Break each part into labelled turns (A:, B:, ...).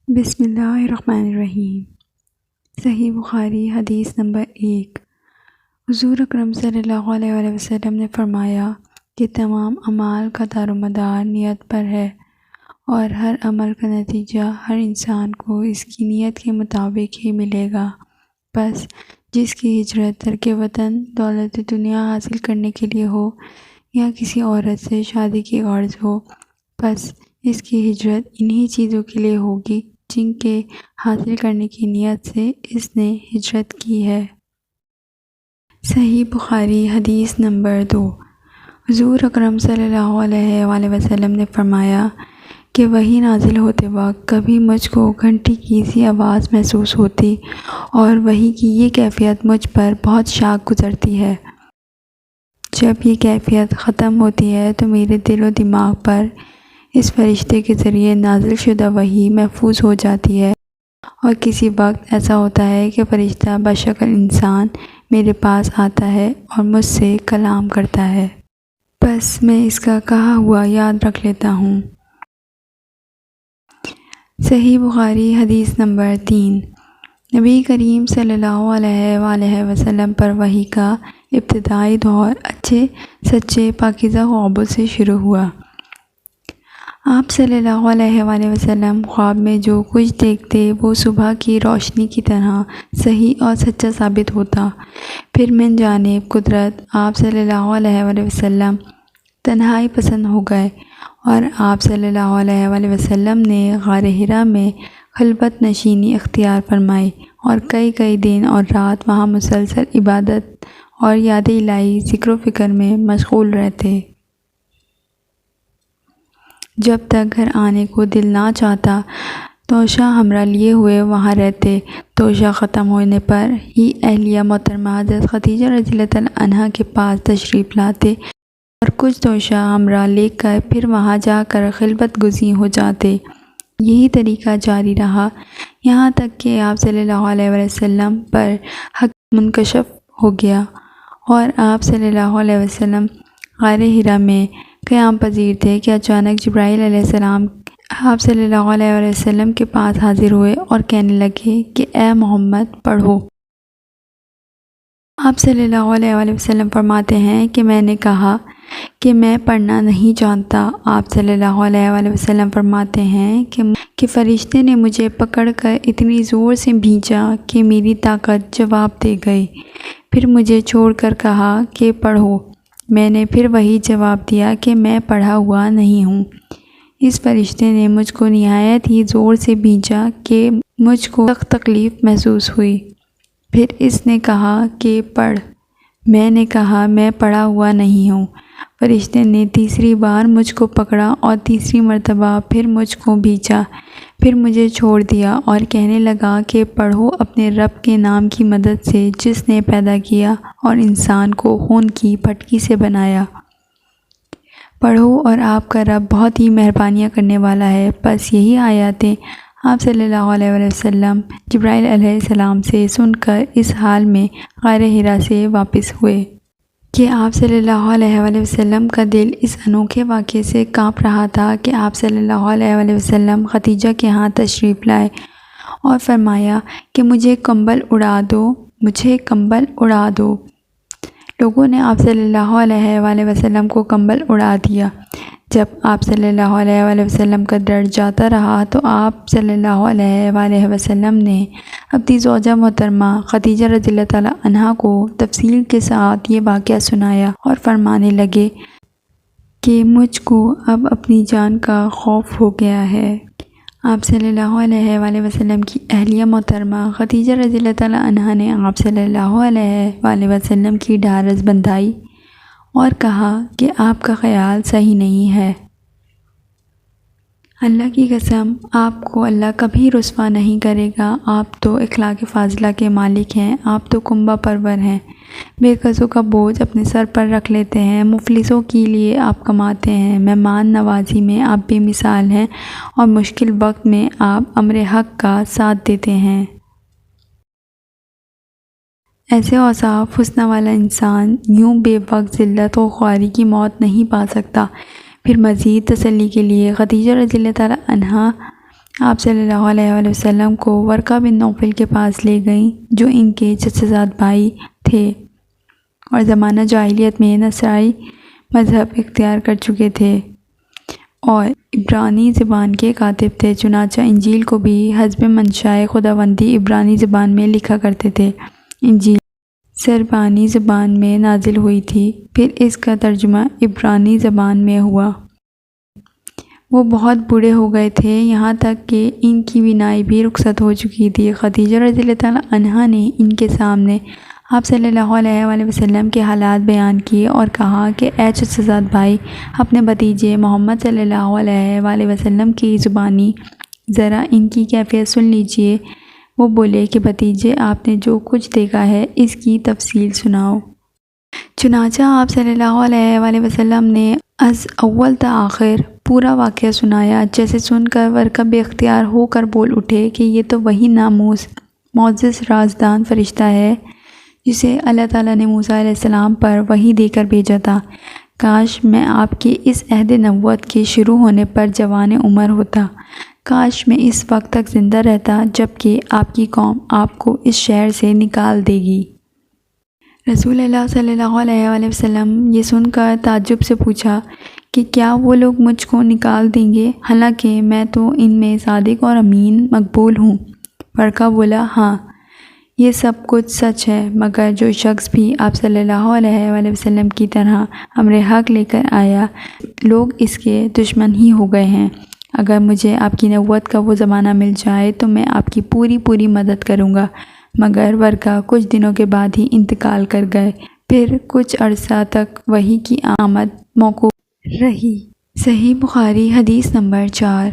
A: بسم اللہ الرحمن الرحیم۔ صحیح بخاری حدیث نمبر 1۔ حضور اکرم صلی اللہ علیہ وآلہ وسلم نے فرمایا کہ تمام اعمال کا دار و مدار نیت پر ہے، اور ہر عمل کا نتیجہ ہر انسان کو اس کی نیت کے مطابق ہی ملے گا۔ بس جس کی ہجرت ترک وطن دولت دنیا حاصل کرنے کے لیے ہو یا کسی عورت سے شادی کی غرض ہو، بس اس کی ہجرت انہی چیزوں کے لیے ہوگی جن کے حاصل کرنے کی نیت سے اس نے ہجرت کی ہے۔ صحیح بخاری حدیث نمبر 2۔ حضور اکرم صلی اللہ علیہ وآلہ وسلم نے فرمایا کہ وحی نازل ہوتے وقت کبھی مجھ کو گھنٹی کی سی آواز محسوس ہوتی، اور وحی کی یہ کیفیت مجھ پر بہت شاق گزرتی ہے۔ جب یہ کیفیت ختم ہوتی ہے تو میرے دل و دماغ پر اس فرشتے کے ذریعے نازل شدہ وحی محفوظ ہو جاتی ہے، اور کسی وقت ایسا ہوتا ہے کہ فرشتہ بشکل انسان میرے پاس آتا ہے اور مجھ سے کلام کرتا ہے۔ بس میں اس کا کہا ہوا یاد رکھ لیتا ہوں۔ صحیح بخاری حدیث نمبر 3۔ نبی کریم صلی اللہ علیہ وآلہ وسلم پر وحی کا ابتدائی دور اچھے سچے پاکیزہ خوابوں سے شروع ہوا۔ آپ صلی اللہ علیہ وآلہ وسلم خواب میں جو کچھ دیکھتے وہ صبح کی روشنی کی طرح صحیح اور سچا ثابت ہوتا۔ پھر من جانب قدرت آپ صلی اللہ علیہ وآلہ وسلم تنہائی پسند ہو گئے، اور آپ صلی اللہ علیہ وآلہ وسلم نے غار حرا میں خلوت نشینی اختیار فرمائی، اور کئی دن اور رات وہاں مسلسل عبادت اور یاد الہی ذکر و فکر میں مشغول رہتے۔ جب تک گھر آنے کو دل نہ چاہتا توشہ ہمراہ لیے ہوئے وہاں رہتے۔ توشہ ختم ہونے پر ہی اہلیہ محترمہ حضرت خدیجہ رضی اللہ تعالیٰ عنہا کے پاس تشریف لاتے، اور کچھ توشہ ہمراہ لے کر پھر وہاں جا کر خلوت گزین ہو جاتے۔ یہی طریقہ جاری رہا یہاں تک کہ آپ صلی اللہ علیہ وسلم پر حق منکشف ہو گیا، اور آپ صلی اللہ علیہ وسلم غار حرا میں قیام پذیر تھے کہ اچانک جبرائیل علیہ السلام آپ صلی اللہ علیہ وسلم کے پاس حاضر ہوئے اور کہنے لگے کہ اے محمد پڑھو۔ آپ صلی اللہ علیہ وسلم فرماتے ہیں کہ میں نے کہا کہ میں پڑھنا نہیں جانتا۔ آپ صلی اللہ علیہ وسلم فرماتے ہیں کہ فرشتے نے مجھے پکڑ کر اتنی زور سے بھینچا کہ میری طاقت جواب دے گئی۔ پھر مجھے چھوڑ کر کہا کہ پڑھو۔ میں نے پھر وہی جواب دیا کہ میں پڑھا ہوا نہیں ہوں۔ اس فرشتے نے مجھ کو نہایت ہی زور سے بھینچا کہ مجھ کو سخت تکلیف محسوس ہوئی۔ پھر اس نے کہا کہ پڑھ۔ میں نے کہا میں پڑھا ہوا نہیں ہوں۔ فرشتے نے تیسری بار مجھ کو پکڑا اور تیسری مرتبہ پھر مجھ کو بھینچا، پھر مجھے چھوڑ دیا اور کہنے لگا کہ پڑھو اپنے رب کے نام کی مدد سے جس نے پیدا کیا اور انسان کو خون کی پھٹکی سے بنایا۔ پڑھو اور آپ کا رب بہت ہی مہربانیاں کرنے والا ہے۔ بس یہی آیاتیں آپ صلی اللہ علیہ وسلم جبرائیل علیہ السلام سے سن کر اس حال میں غار حرا سے واپس ہوئے کہ آپ صلی اللہ علیہ وسلم کا دل اس انوکھے واقعے سے کانپ رہا تھا کہ آپ صلی اللہ علیہ وسلم خدیجہ کے ہاں تشریف لائے اور فرمایا کہ مجھے کمبل اڑا دو۔ لوگوں نے آپ صلی اللہ علیہ وسلم کو کمبل اڑا دیا۔ جب آپ صلی اللہ علیہ وسلم کا ڈر جاتا رہا تو آپ صلی اللہ علیہ وسلم نے اپنی زوجہ محترمہ خدیجہ رضی اللہ تعالیٰ عنہا کو تفصیل کے ساتھ یہ واقعہ سنایا اور فرمانے لگے کہ مجھ کو اب اپنی جان کا خوف ہو گیا ہے۔ آپ صلی اللہ علیہ وسلم کی اہلیہ محترمہ خدیجہ رضی اللہ تعالیٰ عنہا نے آپ صلی اللہ علیہ وسلم کی ڈھارس بندھائی اور کہا کہ آپ کا خیال صحیح نہیں ہے۔ اللہ کی قسم آپ کو اللہ کبھی رسوا نہیں کرے گا۔ آپ تو اخلاق فاضلہ کے مالک ہیں، آپ تو کنبہ پرور ہیں، بے قصوں کا بوجھ اپنے سر پر رکھ لیتے ہیں، مفلسوں کے لیے آپ کماتے ہیں، مہمان نوازی میں آپ بے مثال ہیں، اور مشکل وقت میں آپ امر حق کا ساتھ دیتے ہیں۔ ایسے اوصاف حسنہ والا انسان یوں بے وقت ذلت و خواری کی موت نہیں پا سکتا۔ پھر مزید تسلی کے لیے خدیجہ رضی اللہ تعالیٰ عنہا آپ صلی اللہ علیہ وآلہ وسلم کو ورقہ بن نوفل کے پاس لے گئیں جو ان کے چچا بھائی تھے اور زمانہ جاہلیت میں نصرائی مذہب اختیار کر چکے تھے اور عبرانی زبان کے کاتب تھے، چنانچہ انجیل کو بھی حسب منشائے خداوندی عبرانی زبان میں لکھا کرتے تھے۔ انجیل سربانی زبان میں نازل ہوئی تھی، پھر اس کا ترجمہ عبرانی زبان میں ہوا۔ وہ بہت بوڑھے ہو گئے تھے، یہاں تک کہ ان کی بینائی بھی رخصت ہو چکی تھی۔ خدیجہ رضی اللہ تعالیٰ عنہا نے ان کے سامنے آپ صلی اللہ علیہ وآلہ وسلم کے حالات بیان کیے اور کہا کہ اے چچا بھائی، اپنے بھتیجے محمد صلی اللہ علیہ وآلہ وسلم کی زبانی ذرا ان کی کیفیت سن لیجئے۔ وہ بولے کہ بھتیجے، آپ نے جو کچھ دیکھا ہے اس کی تفصیل سناؤ۔ چنانچہ آپ صلی اللہ علیہ وآلہ وسلم نے از اول تا آخر پورا واقعہ سنایا، جیسے سن کر ورقہ بے اختیار ہو کر بول اٹھے کہ یہ تو وہی ناموس معزز رازدان فرشتہ ہے جسے اللہ تعالیٰ نے موسیٰ علیہ السلام پر وحی دے کر بھیجا تھا۔ کاش میں آپ کے اس عہد نبوت کے شروع ہونے پر جوان عمر ہوتا، کاش میں اس وقت تک زندہ رہتا جب کہ آپ کی قوم آپ کو اس شہر سے نکال دے گی۔ رسول اللہ صلی اللہ علیہ وآلہ وسلم یہ سن کر تعجب سے پوچھا کہ کیا وہ لوگ مجھ کو نکال دیں گے، حالانکہ میں تو ان میں صادق اور امین مقبول ہوں؟ ورقہ بولا، ہاں یہ سب کچھ سچ ہے، مگر جو شخص بھی آپ صلی اللہ علیہ وآلہ وسلم کی طرح امر حق لے کر آیا، لوگ اس کے دشمن ہی ہو گئے ہیں۔ اگر مجھے آپ کی نبوت کا وہ زمانہ مل جائے تو میں آپ کی پوری مدد کروں گا، مگر ورقہ کچھ دنوں کے بعد ہی انتقال کر گئے، پھر کچھ عرصہ تک وحی کی آمد موقوف رہی۔ صحیح بخاری حدیث نمبر 4۔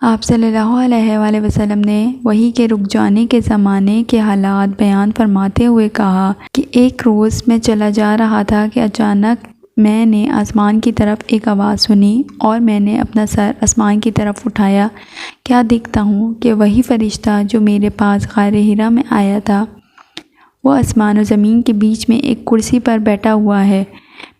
A: آپ صلی اللہ علیہ وآلہ وسلم نے وحی کے رک جانے کے زمانے کے حالات بیان فرماتے ہوئے کہا کہ ایک روز میں چلا جا رہا تھا کہ اچانک میں نے آسمان کی طرف ایک آواز سنی اور میں نے اپنا سر آسمان کی طرف اٹھایا، کیا دیکھتا ہوں کہ وہی فرشتہ جو میرے پاس غار حرا میں آیا تھا وہ آسمان و زمین کے بیچ میں ایک کرسی پر بیٹھا ہوا ہے۔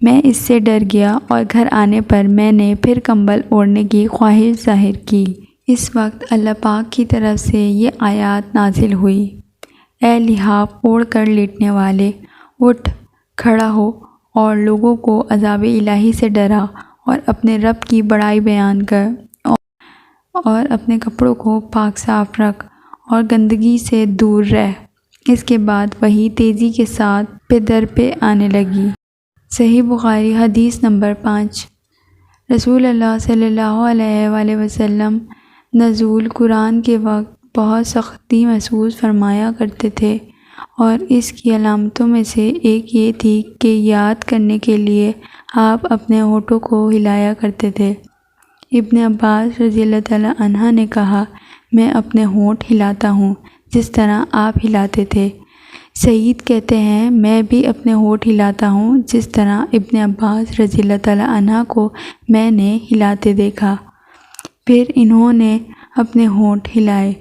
A: میں اس سے ڈر گیا اور گھر آنے پر میں نے پھر کمبل اوڑھنے کی خواہش ظاہر کی۔ اس وقت اللہ پاک کی طرف سے یہ آیات نازل ہوئی، اے لحاف اوڑھ کر لیٹنے والے، اٹھ کھڑا ہو اور لوگوں کو عذاب الہی سے ڈرا اور اپنے رب کی بڑائی بیان کر اور اپنے کپڑوں کو پاک صاف رکھ اور گندگی سے دور رہ۔ اس کے بعد وہی تیزی کے ساتھ پہ در پہ آنے لگی۔ صحیح بخاری حدیث نمبر 5۔ رسول اللہ صلی اللہ علیہ وآلہ وسلم نزول قرآن کے وقت بہت سختی محسوس فرمایا کرتے تھے، اور اس کی علامتوں میں سے ایک یہ تھی کہ یاد کرنے کے لیے آپ اپنے ہونٹوں کو ہلایا کرتے تھے۔ ابن عباس رضی اللہ تعالیٰ عنہ نے کہا، میں اپنے ہونٹ ہلاتا ہوں جس طرح آپ ہلاتے تھے۔ سعید کہتے ہیں، میں بھی اپنے ہونٹ ہلاتا ہوں جس طرح ابن عباس رضی اللہ تعالیٰ عنہ کو میں نے ہلاتے دیکھا۔ پھر انہوں نے اپنے ہونٹ ہلائے۔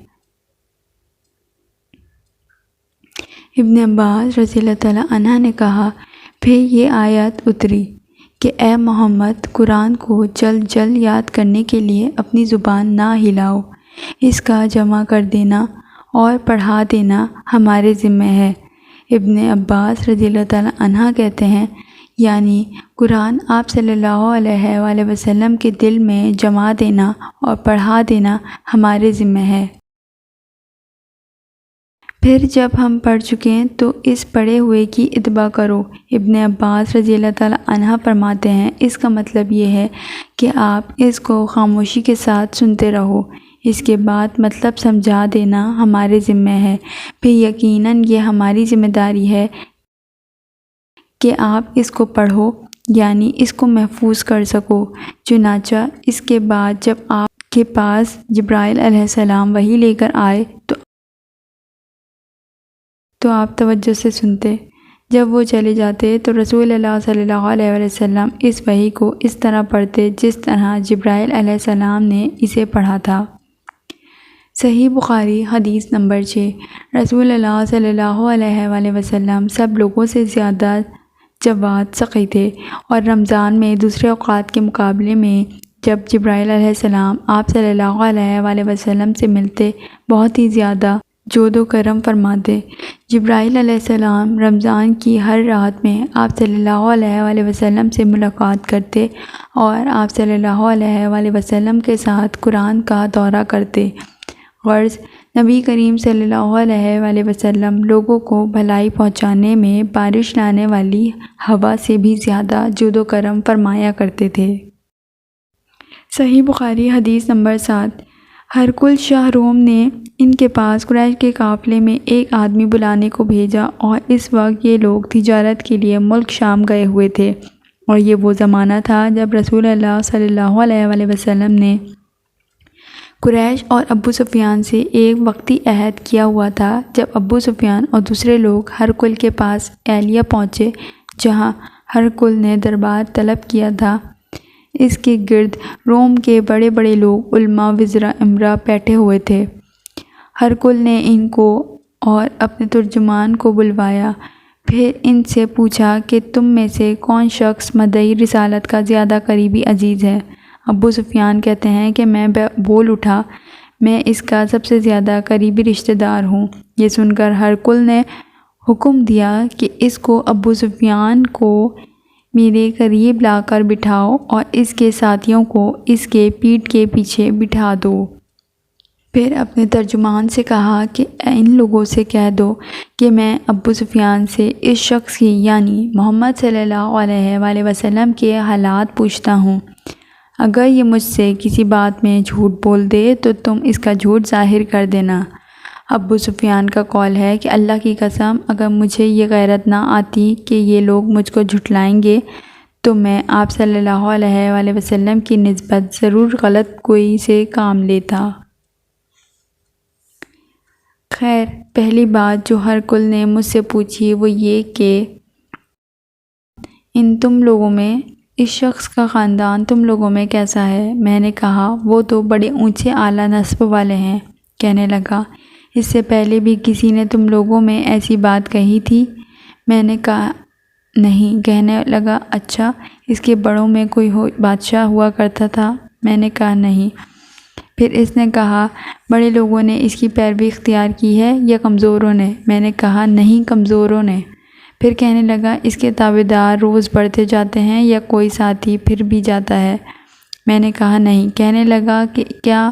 A: ابن عباس رضی اللہ تعالیٰ عنہ نے کہا، پھر یہ آیت اتری کہ اے محمد، قرآن کو جلد یاد کرنے کے لیے اپنی زبان نہ ہلاؤ، اس کا جمع کر دینا اور پڑھا دینا ہمارے ذمہ ہے۔ ابن عباس رضی اللہ تعالیٰ عنہ کہتے ہیں، یعنی قرآن آپ صلی اللہ علیہ وآلہ وسلم کے دل میں جما دینا اور پڑھا دینا ہمارے ذمہ ہے۔ پھر جب ہم پڑھ چکیں تو اس پڑھے ہوئے کی اتباع کرو۔ ابن عباس رضی اللہ تعالیٰ عنہ فرماتے ہیں، اس کا مطلب یہ ہے کہ آپ اس کو خاموشی کے ساتھ سنتے رہو، اس کے بعد مطلب سمجھا دینا ہمارے ذمہ ہے، پھر یقیناً یہ ہماری ذمہ داری ہے کہ آپ اس کو پڑھو، یعنی اس کو محفوظ کر سکو۔ چنانچہ اس کے بعد جب آپ کے پاس جبرائیل علیہ السلام وحی لے کر آئے تو آپ توجہ سے سنتے، جب وہ چلے جاتے تو رسول اللہ صلی اللہ علیہ وسلم اس وحی کو اس طرح پڑھتے جس طرح جبرائیل علیہ السلام نے اسے پڑھا تھا۔ صحیح بخاری حدیث نمبر 6۔ رسول اللہ صلی اللہ علیہ وآلہ وسلم سب لوگوں سے زیادہ جواد سخی تھے، اور رمضان میں دوسرے اوقات کے مقابلے میں جب جبرائیل علیہ السلام آپ صلی اللہ علیہ وآلہ وسلم سے ملتے بہت ہی زیادہ جود و کرم فرماتے۔ جبرائیل علیہ السلام رمضان کی ہر رات میں آپ صلی اللہ علیہ وآلہ وسلم سے ملاقات کرتے اور آپ صلی اللہ علیہ وآلہ وسلم کے ساتھ قرآن کا دورہ کرتے۔ غرض نبی کریم صلی اللہ علیہ وآلہ وسلم لوگوں کو بھلائی پہنچانے میں بارش لانے والی ہوا سے بھی زیادہ جود و کرم فرمایا کرتے تھے۔ صحیح بخاری حدیث نمبر 7۔ ہرقل شاہ روم نے ان کے پاس قریش کے قافلے میں ایک آدمی بلانے کو بھیجا، اور اس وقت یہ لوگ تجارت کے لیے ملک شام گئے ہوئے تھے، اور یہ وہ زمانہ تھا جب رسول اللہ صلی اللہ علیہ وآلہ وسلم نے قریش اور ابو سفیان سے ایک وقتی عہد کیا ہوا تھا۔ جب ابو سفیان اور دوسرے لوگ ہرقل کے پاس اہلیہ پہنچے جہاں ہرقل نے دربار طلب کیا تھا، اس کے گرد روم کے بڑے بڑے لوگ، علماء، وزراء، امراء بیٹھے ہوئے تھے۔ ہرقل نے ان کو اور اپنے ترجمان کو بلوایا، پھر ان سے پوچھا کہ تم میں سے کون شخص مدعی رسالت کا زیادہ قریبی عزیز ہے؟ ابو سفیان کہتے ہیں کہ میں بول اٹھا، میں اس کا سب سے زیادہ قریبی رشتہ دار ہوں۔ یہ سن کر ہرقل نے حکم دیا کہ اس کو ابو سفیان کو میرے قریب لا کر بٹھاؤ اور اس کے ساتھیوں کو اس کے پیٹھ کے پیچھے بٹھا دو۔ پھر اپنے ترجمان سے کہا کہ ان لوگوں سے کہہ دو کہ میں ابو سفیان سے اس شخص کی یعنی محمد صلی اللہ علیہ وآلہ وسلم کے حالات پوچھتا ہوں۔ اگر یہ مجھ سے کسی بات میں جھوٹ بول دے تو تم اس کا جھوٹ ظاہر کر دینا۔ ابو سفیان کا قول ہے کہ اللہ کی قسم، اگر مجھے یہ غیرت نہ آتی کہ یہ لوگ مجھ کو جھٹلائیں گے تو میں آپ صلی اللہ علیہ وآلہ وسلم کی نسبت ضرور غلط کوئی سے کام لیتا۔ خیر، پہلی بات جو ہرقل نے مجھ سے پوچھی وہ یہ کہ ان تم لوگوں میں اس شخص کا خاندان تم لوگوں میں کیسا ہے؟ میں نے کہا وہ تو بڑے اونچے اعلیٰ نسب والے ہیں۔ کہنے لگا اس سے پہلے بھی کسی نے تم لوگوں میں ایسی بات کہی تھی؟ میں نے کہا نہیں۔ کہنے لگا اچھا، اس کے بڑوں میں کوئی بادشاہ ہوا کرتا تھا؟ میں نے کہا نہیں۔ پھر اس نے کہا بڑے لوگوں نے اس کی پیروی اختیار کی ہے یا کمزوروں نے؟ میں نے کہا نہیں، کمزوروں نے۔ پھر کہنے لگا اس کے تابعدار روز بڑھتے جاتے ہیں یا کوئی ساتھی پھر بھی جاتا ہے؟ میں نے کہا نہیں۔ کہنے لگا کہ کیا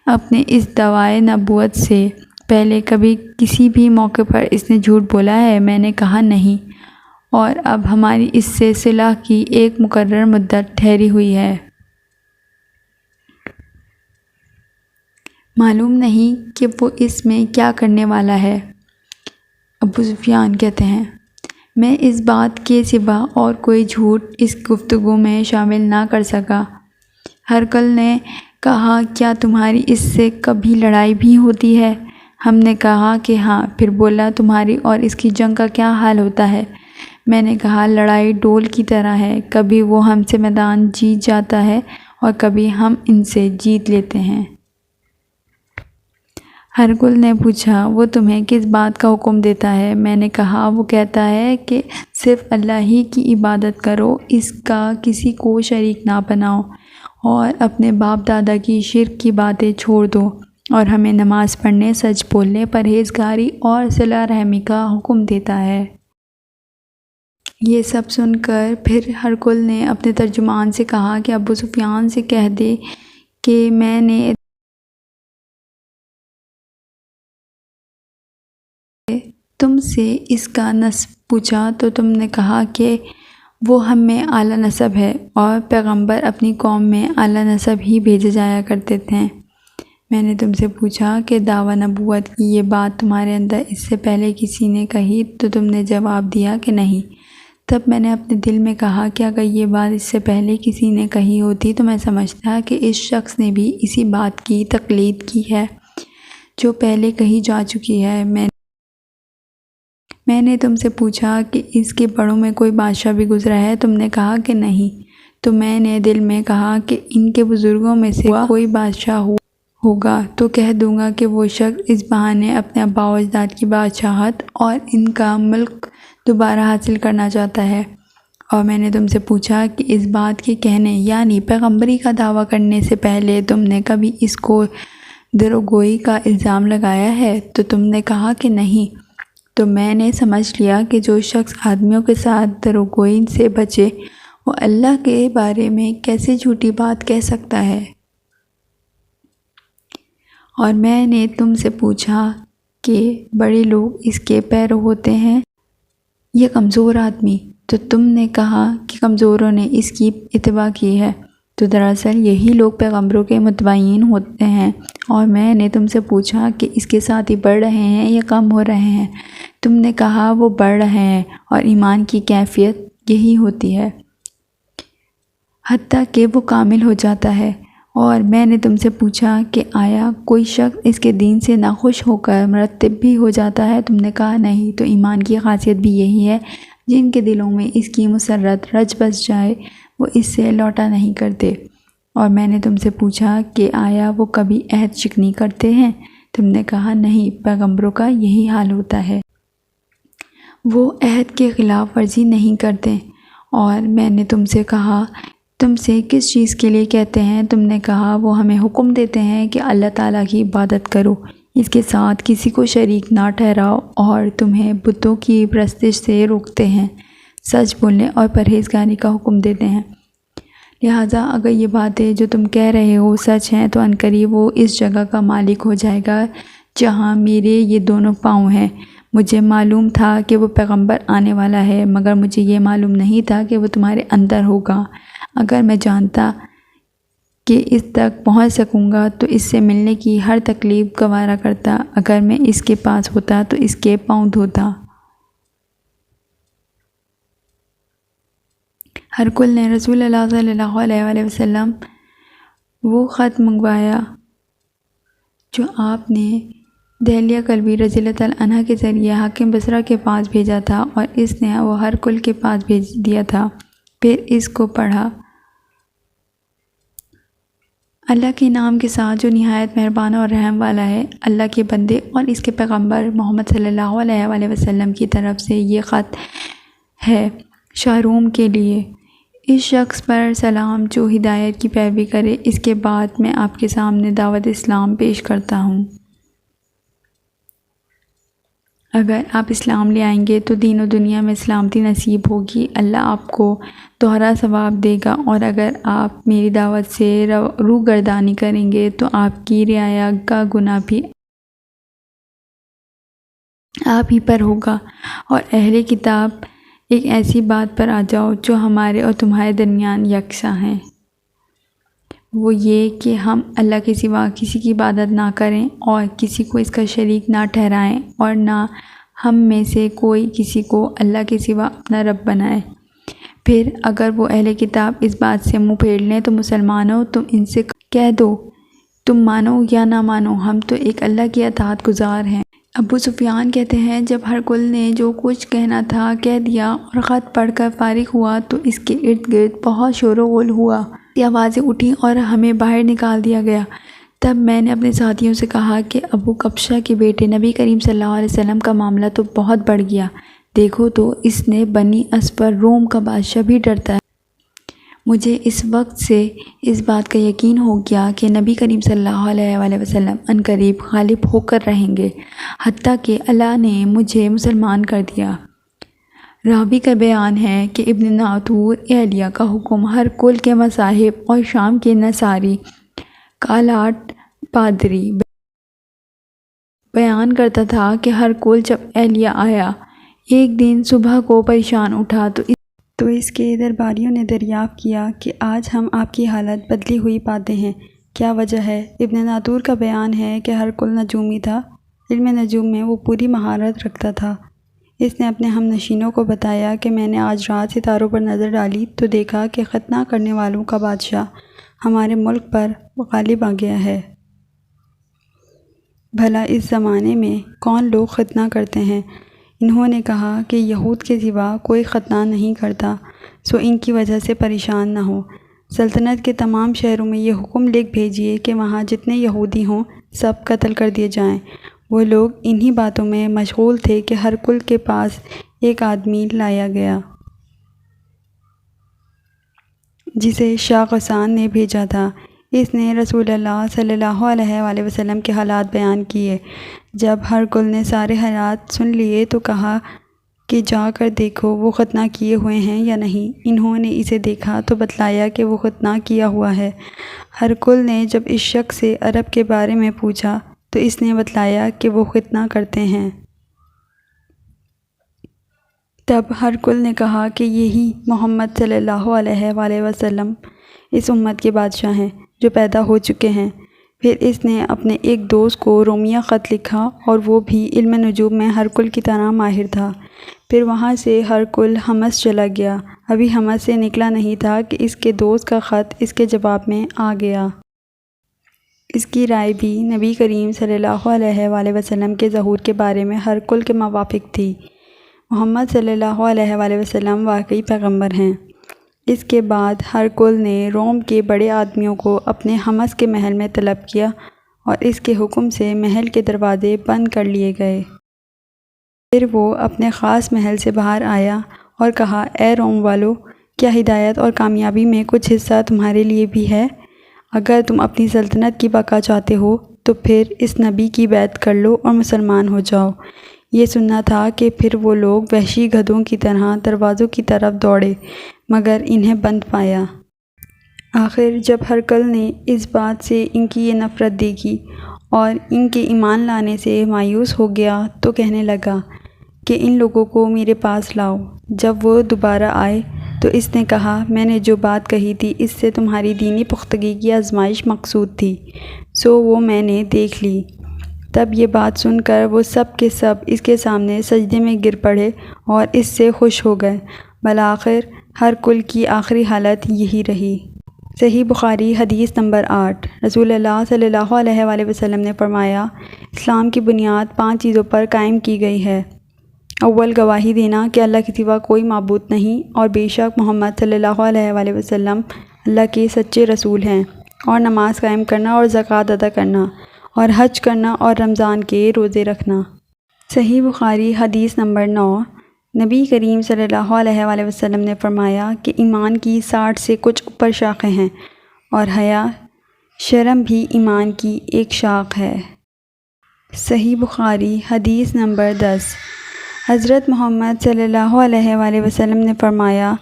A: اپنے اس دعویٰ نبوت سے پہلے کبھی کسی بھی موقع پر اس نے جھوٹ بولا ہے؟ میں نے کہا نہیں، اور اب ہماری اس سے صلح کی ایک مقرر مدت ٹھہری ہوئی ہے۔ معلوم نہیں کہ وہ اس میں کیا کرنے والا ہے۔ ابو سفیان کہتے ہیں میں اس بات کے سوا اور کوئی جھوٹ اس گفتگو میں شامل نہ کر سکا۔ ہرقل نے کہا کیا تمہاری اس سے کبھی لڑائی بھی ہوتی ہے؟ ہم نے کہا کہ ہاں۔ پھر بولا تمہاری اور اس کی جنگ کا کیا حال ہوتا ہے؟ میں نے کہا لڑائی ڈول کی طرح ہے، کبھی وہ ہم سے میدان جیت جاتا ہے اور کبھی ہم ان سے جیت لیتے ہیں۔ ہرقل نے پوچھا وہ تمہیں کس بات کا حکم دیتا ہے؟ میں نے کہا وہ کہتا ہے کہ صرف اللہ ہی کی عبادت کرو، اس کا کسی کو شریک نہ بناؤ، اور اپنے باپ دادا کی شرک کی باتیں چھوڑ دو، اور ہمیں نماز پڑھنے، سچ بولنے، پرہیزگاری اور صلہ رحمی کا حکم دیتا ہے۔ یہ سب سن کر پھر ہرقل نے اپنے ترجمان سے کہا کہ ابو سفیان سے کہہ دے کہ میں نے تم سے اس کا نسب پوچھا تو تم نے کہا کہ وہ ہم میں اعلیٰ نسب ہے، اور پیغمبر اپنی قوم میں اعلیٰ نسب ہی بھیجے جایا کرتے تھے۔ میں نے تم سے پوچھا کہ دعویٰ نبوت کی یہ بات تمہارے اندر اس سے پہلے کسی نے کہی تو تم نے جواب دیا کہ نہیں۔ تب میں نے اپنے دل میں کہا کہ اگر یہ بات اس سے پہلے کسی نے کہی ہوتی تو میں سمجھتا کہ اس شخص نے بھی اسی بات کی تقلید کی ہے جو پہلے کہی جا چکی ہے۔ میں نے تم سے پوچھا کہ اس کے بڑوں میں کوئی بادشاہ بھی گزرا ہے؟ تم نے کہا کہ نہیں۔ تو میں نے دل میں کہا کہ ان کے بزرگوں میں سے کوئی بادشاہ ہوگا تو کہہ دوں گا کہ وہ شخص اس بہانے اپنے آباء و اجداد کی بادشاہت اور ان کا ملک دوبارہ حاصل کرنا چاہتا ہے، اور میں نے تم سے پوچھا کہ اس بات کے کہنے یعنی پیغمبری کا دعویٰ کرنے سے پہلے تم نے کبھی اس کو دروغگوئی کا الزام لگایا ہے؟ تو تم نے کہا کہ نہیں۔ تو میں نے سمجھ لیا کہ جو شخص آدمیوں کے ساتھ دروغگوئی سے بچے وہ اللہ کے بارے میں کیسے جھوٹی بات کہہ سکتا ہے۔ اور میں نے تم سے پوچھا کہ بڑے لوگ اس کے پیرو ہوتے ہیں یا کمزور آدمی؟ تو تم نے کہا کہ کمزوروں نے اس کی اتباع کی ہے۔ تو دراصل یہی لوگ پیغمبروں کے متبعین ہوتے ہیں۔ اور میں نے تم سے پوچھا کہ اس کے ساتھی بڑھ رہے ہیں یا کم ہو رہے ہیں؟ تم نے کہا وہ بڑھ رہے ہیں، اور ایمان کی کیفیت یہی ہوتی ہے حتیٰ کہ وہ کامل ہو جاتا ہے۔ اور میں نے تم سے پوچھا کہ آیا کوئی شخص اس کے دین سے ناخوش ہو کر مرتب بھی ہو جاتا ہے؟ تم نے کہا نہیں۔ تو ایمان کی خاصیت بھی یہی ہے، جن کے دلوں میں اس کی مسرت رچ بس جائے وہ اس سے لوٹا نہیں کرتے۔ اور میں نے تم سے پوچھا کہ آیا وہ کبھی عہد شکنی کرتے ہیں؟ تم نے کہا نہیں، پیغمبروں کا یہی حال ہوتا ہے، وہ عہد کے خلاف ورزی نہیں کرتے۔ اور میں نے تم سے کہا تم سے کس چیز کے لیے کہتے ہیں؟ تم نے کہا وہ ہمیں حکم دیتے ہیں کہ اللہ تعالیٰ کی عبادت کرو، اس کے ساتھ کسی کو شریک نہ ٹھہراؤ، اور تمہیں بتوں کی پرستش سے روکتے ہیں، سچ بولنے اور پرہیزگاری کا حکم دیتے ہیں۔ لہٰذا اگر یہ باتیں جو تم کہہ رہے ہو سچ ہیں تو عنقریب وہ اس جگہ کا مالک ہو جائے گا جہاں میرے یہ دونوں پاؤں ہیں۔ مجھے معلوم تھا کہ وہ پیغمبر آنے والا ہے، مگر مجھے یہ معلوم نہیں تھا کہ وہ تمہارے اندر ہوگا۔ اگر میں جانتا کہ اس تک پہنچ سکوں گا تو اس سے ملنے کی ہر تکلیف گوارا کرتا، اگر میں اس کے پاس ہوتا تو اس کے پاؤں دھوتا۔ ہرقل نے رسول اللہ صلی اللہ علیہ وآلہ وسلم وہ خط منگوایا جو آپ نے دہلیہ کلبی رضی اللہ تعالیٰ عنہ کے ذریعے حاکم بصرہ کے پاس بھیجا تھا، اور اس نے وہ ہرقل کے پاس بھیج دیا تھا۔ پھر اس کو پڑھا۔ اللہ کے نام کے ساتھ جو نہایت مہربان اور رحم والا ہے۔ اللہ کے بندے اور اس کے پیغمبر محمد صلی اللہ علیہ وآلہ وسلم کی طرف سے یہ خط ہے شاہروم کے لیے۔ اس شخص پر سلام جو ہدایت کی پیروی کرے۔ اس کے بعد میں آپ کے سامنے دعوت اسلام پیش کرتا ہوں۔ اگر آپ اسلام لے آئیں گے تو دین و دنیا میں سلامتی نصیب ہوگی، اللہ آپ کو دوہرا ثواب دے گا، اور اگر آپ میری دعوت سے روگردانی کریں گے تو آپ کی رعایا کا گناہ بھی آپ ہی پر ہوگا۔ اور اہل کتاب ایک ایسی بات پر آ جاؤ جو ہمارے اور تمہارے درمیان یکساں ہے، وہ یہ کہ ہم اللہ کے سوا کسی کی عبادت نہ کریں اور کسی کو اس کا شریک نہ ٹھہرائیں، اور نہ ہم میں سے کوئی کسی کو اللہ کے سوا اپنا رب بنائے۔ پھر اگر وہ اہل کتاب اس بات سے منہ پھیر لیں تو مسلمانوں تم ان سے کہہ دو، تم مانو یا نہ مانو، ہم تو ایک اللہ کے اطاعت گزار ہیں۔ ابو سفیان کہتے ہیں جب ہرقل نے جو کچھ کہنا تھا کہہ دیا اور خط پڑھ کر فارغ ہوا تو اس کے ارد گرد بہت شور و غل ہوا، آوازیں اٹھیں اور ہمیں باہر نکال دیا گیا۔ تب میں نے اپنے ساتھیوں سے کہا کہ ابو کبشہ کے بیٹے نبی کریم صلی اللہ علیہ وسلم کا معاملہ تو بہت بڑھ گیا، دیکھو تو اس نے بنی اسفر روم کا بادشاہ بھی ڈرتا ہے۔ مجھے اس وقت سے اس بات کا یقین ہو گیا کہ نبی کریم صلی اللہ علیہ وآلہ وسلم عنقریب غالب ہو کر رہیں گے، حتیٰ کہ اللہ نے مجھے مسلمان کر دیا۔ راوی کا بیان ہے کہ ابن ناطور اہلیہ کا حکم ہرقل کے مصاحب اور شام کے نصاری کالاٹ پادری بیان کرتا تھا کہ ہرقل جب اہلیہ آیا ایک دن صبح کو پریشان اٹھا تو اس کے درباریوں نے دریافت کیا کہ آج ہم آپ کی حالت بدلی ہوئی پاتے ہیں، کیا وجہ ہے؟ ابن ناطور کا بیان ہے کہ ہرقل نجومی تھا، علم نجوم میں وہ پوری مہارت رکھتا تھا۔ اس نے اپنے ہم نشینوں کو بتایا کہ میں نے آج رات ستاروں پر نظر ڈالی تو دیکھا کہ ختنہ کرنے والوں کا بادشاہ ہمارے ملک پر غالب آ گیا ہے۔ بھلا اس زمانے میں کون لوگ ختنہ کرتے ہیں؟ انہوں نے کہا کہ یہود کے سوا کوئی ختنہ نہیں کرتا، سو ان کی وجہ سے پریشان نہ ہو۔ سلطنت کے تمام شہروں میں یہ حکم لکھ بھیجیے کہ وہاں جتنے یہودی ہوں سب قتل کر دیے جائیں۔ وہ لوگ انہی باتوں میں مشغول تھے کہ ہرقل کے پاس ایک آدمی لایا گیا۔ جسے شاہ غسان نے بھیجا تھا۔ اس نے رسول اللہ صلی اللہ علیہ وآلہ وسلم کے حالات بیان کیے۔ جب ہرقل نے سارے حالات سن لیے تو کہا کہ جا کر دیکھو وہ ختنہ کیے ہوئے ہیں یا نہیں۔ انہوں نے اسے دیکھا تو بتلایا کہ وہ ختنہ کیا ہوا ہے۔ ہرقل نے جب اس شخص سے عرب کے بارے میں پوچھا تو اس نے بتلایا کہ وہ ختنہ کرتے ہیں۔ تب ہرقل نے کہا کہ یہی محمد صلی اللہ علیہ وآلہ وسلم اس امت کے بادشاہ ہیں جو پیدا ہو چکے ہیں۔ پھر اس نے اپنے ایک دوست کو رومیہ خط لکھا اور وہ بھی علم نجوم میں ہرقل کی طرح ماہر تھا۔ پھر وہاں سے ہرقل حمص چلا گیا۔ ابھی حمص سے نکلا نہیں تھا کہ اس کے دوست کا خط اس کے جواب میں آ گیا۔ اس کی رائے بھی نبی کریم صلی اللہ علیہ وآلہ وسلم کے ظہور کے بارے میں ہرقل کے موافق تھی۔ محمد صلی اللہ علیہ وآلہ وسلم واقعی پیغمبر ہیں۔ اس کے بعد ہرقل نے روم کے بڑے آدمیوں کو اپنے حمص کے محل میں طلب کیا اور اس کے حکم سے محل کے دروازے بند کر لیے گئے۔ پھر وہ اپنے خاص محل سے باہر آیا اور کہا، اے روم والو، کیا ہدایت اور کامیابی میں کچھ حصہ تمہارے لیے بھی ہے؟ اگر تم اپنی سلطنت کی بقا چاہتے ہو تو پھر اس نبی کی بیعت کر لو اور مسلمان ہو جاؤ۔ یہ سننا تھا کہ پھر وہ لوگ وحشی گدھوں کی طرح دروازوں کی طرف دوڑے مگر انہیں بند پایا۔ آخر جب ہرقل نے اس بات سے ان کی یہ نفرت دیکھی اور ان کے ایمان لانے سے مایوس ہو گیا تو کہنے لگا کہ ان لوگوں کو میرے پاس لاؤ۔ جب وہ دوبارہ آئے تو اس نے کہا، میں نے جو بات کہی تھی اس سے تمہاری دینی پختگی کی آزمائش مقصود تھی، سو وہ میں نے دیکھ لی۔ تب یہ بات سن کر وہ سب کے سب اس کے سامنے سجدے میں گر پڑے اور اس سے خوش ہو گئے۔ بالآخر ہرقل کی آخری حالت یہی رہی۔ صحیح بخاری حدیث نمبر 8۔ رسول اللہ صلی اللہ علیہ وآلہ وسلم نے فرمایا، اسلام کی بنیاد 5 چیزوں پر قائم کی گئی ہے۔ اول، گواہی دینا کہ اللہ کے سوا کوئی معبود نہیں اور بے شک محمد صلی اللہ علیہ وآلہ وسلم اللہ کے سچے رسول ہیں، اور نماز قائم کرنا اور زکوٰۃ ادا کرنا اور حج کرنا اور رمضان کے روزے رکھنا۔ صحیح بخاری حدیث نمبر 9۔ نبی کریم صلی اللہ علیہ وآلہ وسلم نے فرمایا کہ ایمان کی 60 سے کچھ اوپر شاخیں ہیں اور حیا، شرم بھی ایمان کی ایک شاخ ہے۔ صحیح بخاری حدیث نمبر 10۔ حضرت محمد صلی اللہ علیہ وآلہ وسلم نے فرمایا،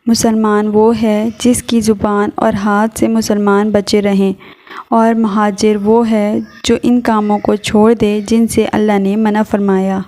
A: مسلمان وہ ہے جس کی زبان اور ہاتھ سے مسلمان بچے رہیں، اور مہاجر وہ ہے جو ان کاموں کو چھوڑ دے جن سے اللہ نے منع فرمایا۔